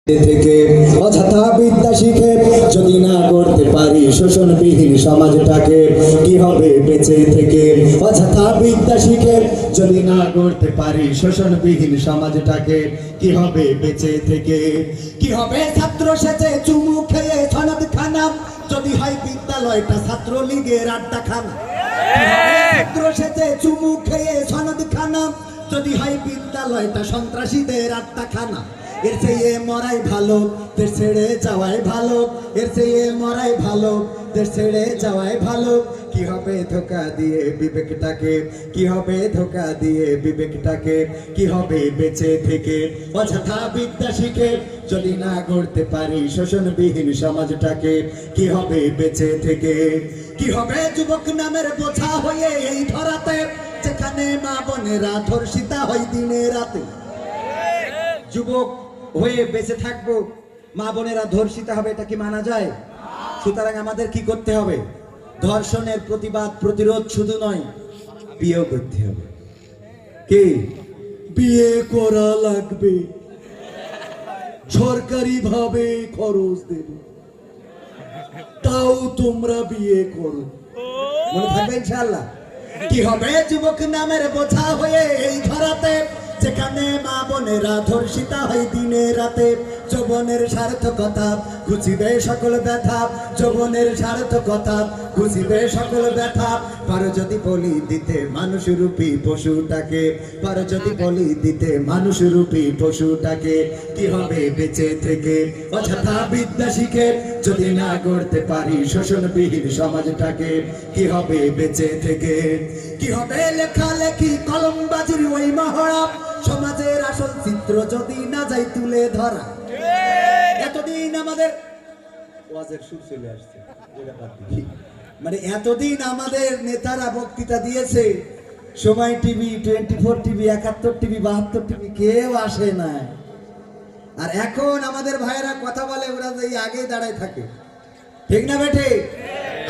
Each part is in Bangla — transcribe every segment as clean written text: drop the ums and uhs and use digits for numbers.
থেকে অযথা বিদ্যা শিখে যদি না করতে পারি শোষণবিহীন সমাজটাকে, কি হবে বেঁচে থেকে? অযথা বিদ্যা শিখে যদি না করতে পারি শোষণবিহীন সমাজটাকে, কি হবে বেঁচে থেকে? কি হবে ছাত্র সেজে চুমু খেয়ে সনদ খানা, যদি হয় বিদ্যালয়টা ছাত্রলীগের আড্ডাখানা। ছাত্র সেজে চুমু খেয়ে সনদ খানা, যদি হয় বিদ্যালয়টা সন্ত্রাসীদের আড্ডাখানা। এর চেয়ে মরাই ভালো, দেশ ছেড়ে যাওয়াই ভালো। এর চেয়ে মরাই ভালো, দেশ ছেড়ে যাওয়াই ভালো। কি হবে ধোকা দিয়ে বিবেকটাকে? কি হবে ধোকা দিয়ে বিবেকটাকে? কি হবে বেঁচে থেকে? অযথা বিদ্যা শিখে যদি না গড়তে পারি শোষণবিহীন সমাজটাকে, কি হবে বেঁচে থেকে? কি হবে যুবক নামের বোঝা হয়ে এই ধরাতে, যেখানে মা বোনেরা ধর্ষিতা হয় দিনে রাতে। যুবক হয়ে বেঁচে থাকবো, মা বোনেরা ধর্ষিতা হবে, এটা কি মানা যায়? সুতরাং আমাদের কি করতে হবে? ধর্ষণের প্রতিবাদ প্রতিরোধ শুধু নয়, বিয়েও করতে হবে। কি বিয়ে করা লাগবে, সরকারি ভাবে খরচ দেব, তাও তোমরা বিয়ে করো। মনে থাকবে ইনশাআল্লাহ। কি হবে যুবক নামের বোঝা হয়ে এই ধরাতে, যেখানে মা বোনেরা ধর্ষিতা হয় দিনে রাতে। যৌবনের সার্থকতা ঘুচিবে সকল ব্যথা, যৌবনের সার্থকতা ঘুচিবে সকল ব্যথা। পারো যদি বলি দিতে মানুষরূপী পশুটাকে, পারো যদি বলি দিতে মানুষরূপী পশুটাকে, কি হবে বেঁচে থেকে? অযথা বিদ্যা শিখে যদি না গড়তে পারি শোষণবিহীন সমাজটাকে, কি হবে বেঁচে থেকে? কি হবে লেখালেখি কলমবাজির ওই মহড়া, সমাজের আসল চিত্র যদি না যাই তুলে ধরা। এতদিন আমাদের ওয়াজের সুর চলে আসছে, মানে এতদিন আমাদের নেতারা বক্তৃতা দিয়েছে, সময় টিভি, 24 টিভি, 71 টিভি, 72 টিভি, কেউ আসে না। আর এখন আমাদের ভাইয়েরা কথা বলে, ওরা এই আগে দাঁড়ায় থাকে। ঠিক না বেঠে?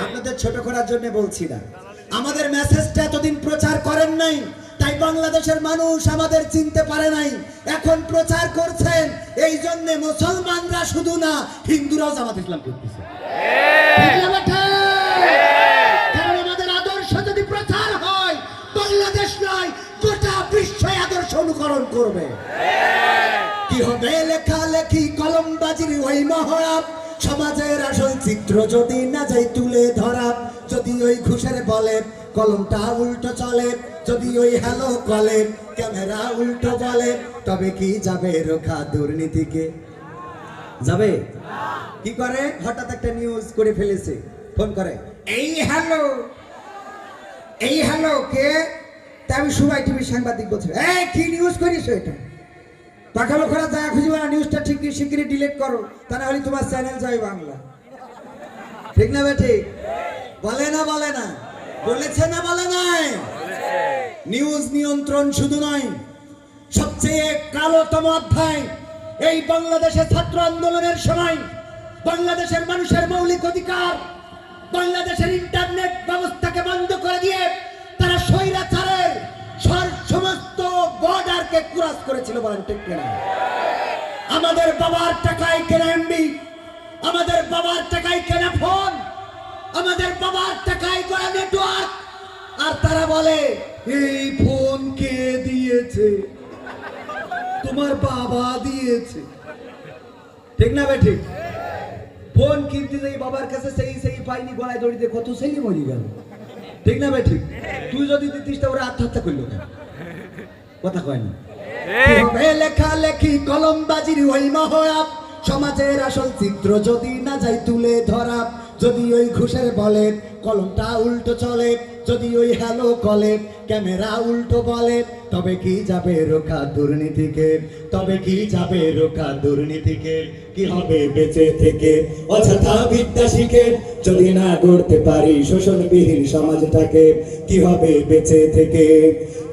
আপনাদের ছোট করার জন্য বলছি না, আমাদের মেসেজটা এতদিন প্রচার করেন নাই, তাই বাংলাদেশের মানুষ আমাদের চিনতে পারে নাই। এখন প্রচার করছেন, এই জন্য মুসলমানরা শুধু না, হিন্দুরাও জামাত ইসলাম করতেছে। কারণ আমাদের আদর্শ যদি প্রচার হয়, বাংলাদেশ নয় গোটা বিশ্ব আদর্শ অনুকরণ করবে। কি হবে লেখালেখি কলমবাজির ওই মহড়া, সমাজের আসল চিত্র যদি না যাই তুলে ধরা। যদি ওই ঘুষের বলে কলমটা উল্টো চলে, যদি ওই হ্যালো কলে ক্যামেরা উল্টো বলে, তবে কি যাবে রোখা দুর্নীতিকে? যাবে? কি করে? হঠাৎ একটা নিউজ করে ফেলেছে, ফোন করে, এই হ্যালো, এই হ্যালো কে? তা আমি সুবাই টিভির সাংবাদিক বলছি, এই কি নিউজ করিস এটা? পাখালো করা যায় খুঁজবে না, নিউজটা ঠিক শিগগিরই ডিলিট করো, তা না হলে তোমার চ্যানেল যায় বাংলা। ঠিক না বেটি? বলে না বলে না? বলেছে না বলে নাই? নিউজ নিয়ন্ত্রণ শুধু নয়, সবচেয়ে কালোতম অধ্যায় এই বাংলাদেশের ছাত্র আন্দোলনের সময় বাংলাদেশের মানুষের মৌলিক অধিকার, বাংলাদেশের ইন্টারনেট ব্যবস্থাকে বন্ধ করে দিয়ে তারা স্বৈরাচারের সমস্ত বর্ডারকে ক্রস করেছিল। বলেন ঠিক কিনা? আমাদের বাবার টাকায় কেনা এমবি, আমাদের বাবার টাকায় কেনা ফোন, আমাদের বাবার টাকায় করা নেটওয়ার্ক, আর তারা বলে এই ফোন কে দিয়েছে? তোমার বাবা দিয়েছে। ঠিক না বেঠিক? ফোন কিনতে যাই বাবার কাছে, সেই পাইনি, গলায় দড়িতে কত সেই মরি গেল। ঠিক না বেঠিক? তুই যদি দিতিস তা ওরা আত্মহত্যা করলো কেন? কথা কয় না। লেখালেখি কলমবাজির ওই মহড়া, সমাজের আসল চিত্র যদি না যাই তুলে ধরা। যদি ওই ঘুষের বলে কলমটা উল্টো চলে, যদি ওই হ্যালো কলে ক্যামেরা উল্টো বলে, তবে কি যাবে রোখা দুর্নীতিকে? তবে কি যাবে রোখা দুর্নীতিকে? কি হবে বেঁচে থেকে? অযথা বিদ্যা শিখে যদি না গড়তে পারি শোষণবিহীন সমাজটাকে, কি হবে বেঁচে থেকে?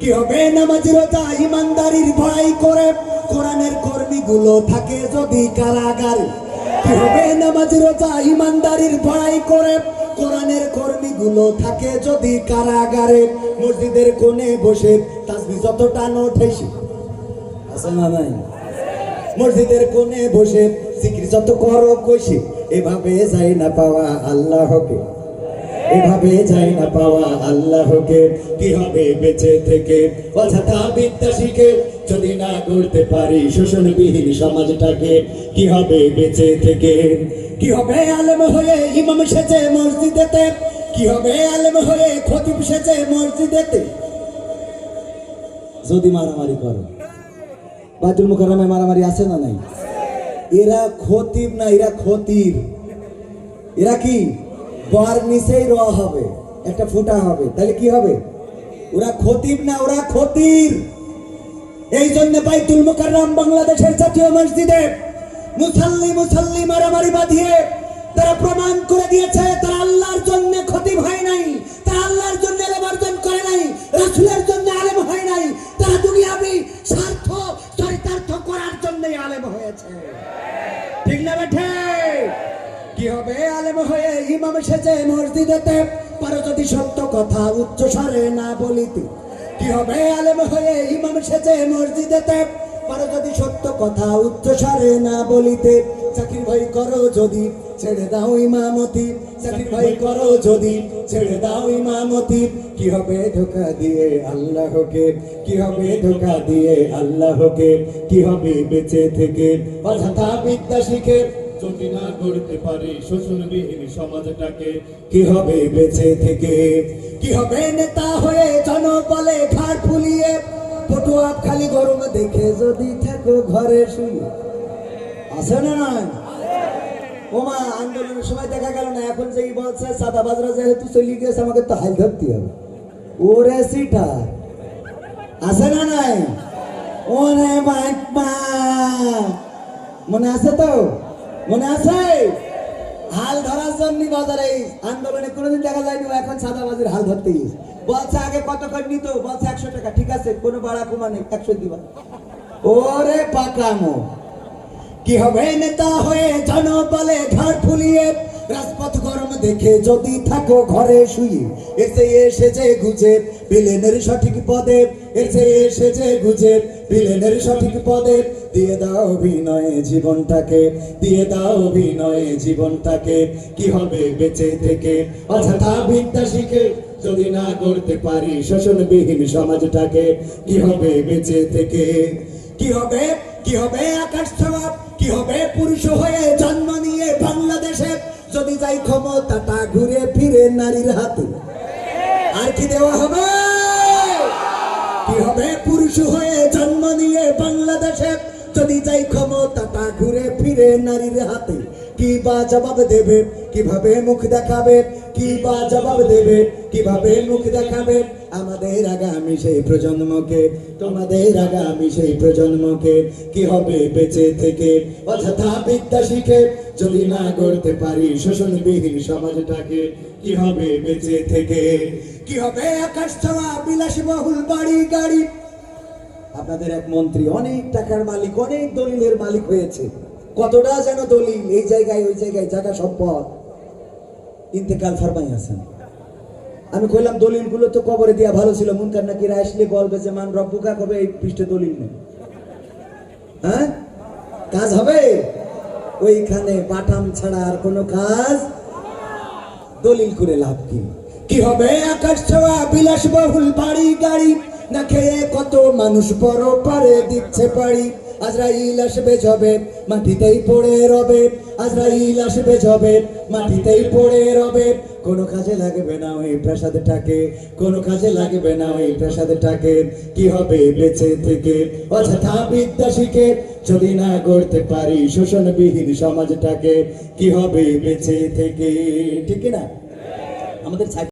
কি হবে নামাজ রোজা ইমানদারির ভয় করে কোরআনের কর্মীগুলো থাকে যদি কারাগারে? কি হবে নামাজ রোজা ইমানদারির ভয় করে কোরআনের কর্মীগুলো থাকে যদি কারাগারে? মসজিদের কোণে বসে তাসবিহ যত টানো ঠেসি আছে না নাই? মসজিদের কোণে বসে জিকির যত করো কষে, এভাবে যায় না পাওয়া আল্লাহকে, এভাবে যায় না পাওয়া আল্লাহকে। কি হবে বেঁচে থেকে অযথা বিদ্যা শিখে, যদি না করতে পারি শোষণবিহীন সমাজটাকে? কি হবে বেঁচে থেকে? কি হবে আলেম হয়ে ইমাম সেজে মসজিদেতে? কি হবে আলেম হয়ে খতিব সেজে মসজিদেতে? যদি মারামারি করো, বাইতুল মুকাররমে মারামারি আছে না নাই? এরা খতিব না, এরা খতির। এরা কি বর নিচেই র হবে, একটা ফুটা হবে, তাহলে কি হবে? ওরা খতিব না, ওরা খতির। এই জন্য বাইতুল মুকাররম বাংলাদেশের জাতীয় মসজিদে মুসাল্লি মারামারি বাঁধিয়ে তারা প্রমাণ করে দিয়েছে তারা আল্লাহর জন্য খতিব হয় নাই, তারা আল্লাহর জন্য ইলম অর্জন করে নাই, রাসূলের জন্য আলেম হয় নাই, তারা দুনিয়াবি স্বার্থ চরিতার্থ করার জন্যই আলেম হয়েছে। ঠিক না বেঠে? কি হবে আলেম হয়ে ইমাম সেজে মসজিদেতে? পারো যদি সত্য কথা উচ্চ স্বরে না বলিতে। কি হবে আলেম হয়ে ইমাম সেজে মসজিদেতে? পারো যদি সত্য কথা উচ্চ স্বরে না বলিতে। চাকরি ভাই করো যদি ছেড়ে দাও ইমামতি, চাকরি ভাই করো যদি ছেড়ে দাও ইমামতি। কি হবে ধোঁকা দিয়ে আল্লাহকে, কি হবে ধোঁকা দিয়ে আল্লাহকে? কি হবে বেঁচে থেকে অযথা বিদ্যা শিখে, যদি না করতে পারি শোষণবিহীন সমাজটাকে? কি হবে বেঁচে থেকে? কি হবে নেতা হয়ে জনবলে ঘাড় ফুলিয়ে, পটুয়া খালি গরম দেখে যদি থাকো ঘরে শুয়ে? আছে না নয়? ওমা আন্দোলনের সময় দেখা গেল না, এখন যেই বলছে সাদাবাজরা যেহেতু চলে গেছে আমাকে তো হাল ধরতে হবে। ওরে সিটা আছে না নাই? ওরে মা মনে আছে তো? মনে আছে? হাল ধরার জন্য বাজারে আন্দোলনে কোনোদিন দেখা যায়নি, এখন সাদাবাজির হাল ধরতে গিয়েছে। বলছে আগে কত করে নিত, বলছে 100 টাকা। ঠিক আছে, কোনো বাড়া কমা নেই, 100 দিবা। ওরে পাকামো। কি হবে নেতা হয়ে জনবলে ঘাড় ফুলিয়ে, রাজপথ গরম দেখে যদি থাকো ঘরে শুয়ে? এসে এসেছে গুজে বিলেনের সঠিক পদে, এসে এসেছে গুজে বিলেনের সঠিক পদে। দিয়ে দাও অভিনয়ে জীবনটাকে, দিয়ে দাও অভিনয়ে জীবনটাকে। কি হবে বেঁচে থেকে অযথা বিদ্যা শিখে, যদি না করতে পারি শোষণবিহীন সমাজটাকে? কি হবে বেঁচে থেকে? কি হবে, কি হবে আকাশ ছোঁয়া? কি হবে পুরুষ হয়ে জন্ম নিয়ে বাংলাদেশে, যদি যাই ক্ষমতাটা ঘুরে ফিরে নারীর হাতে? আর কি দেওয়া হবে? কি হবে পুরুষ হয়ে জন্ম নিয়ে বাংলাদেশে, যদি যাই ক্ষমতাটা ঘুরে ফিরে নারীর হাতে? কি বা জবাব দেবে, কিভাবে মুখ দেখাবে? কি বা জবাব দেবে, কিভাবে মুখ দেখাবে? আমাদের আগামী সেই প্রজন্মকে, তোমাদের আগামী সেই প্রজন্মকে। কি হবে বেঁচে থেকে অযথা বিদ্যা শিখে, যদি না করতে পারি শোষণবিহীন সমাজটাকে? কি হবে বেঁচে থেকে? কি হবে আকাশ ছোঁয়া বিলাসবহুল বাড়ি গাড়ি? আপনাদের এক মন্ত্রী অনেক টাকার মালিক, অনেক দলিলের মালিক হয়েছে। কতটা যেন দলিল, এই জায়গায় ওই জায়গায় জায়গা সম্পদ, ইন্তেকাল ফরমাই আছেন। আমি কইলাম দলিলগুলো তো কবরে দিয়া ভালো ছিল, মুনকার নাকিরা আসলে বলবে যে মান রব্বুকা কবে এই পৃষ্ঠে দলিল নেই। হ্যাঁ, কাজ হবে ওইখানে বাটাম ছাড়া আর কোনো কাজ। দলিল করে লাভ কি? কি হবে আকাশ ছোঁয়া বিলাসবহুল বাড়ি গাড়ি? না খেয়ে কত মানুষ বড় পারে দিচ্ছে পাড়ি। আজরাইল আসবে যবে মাটিতেই পড়ে রবে, আজরাইল আসবে যবে মাটিতেই পড়ে রবে। কোনো কাজে লাগবে না ওই প্রাসাদটাকে, কোনো কাজে লাগবে না ওই প্রাসাদটাকে। কি হবে বেঁচে থেকে অযথা বিদ্যা শিখে, যদি না করতে পারি শোষণবিহীন সমাজটাকে? কি হবে বেঁচে থেকে? ঠিক না? আমাদের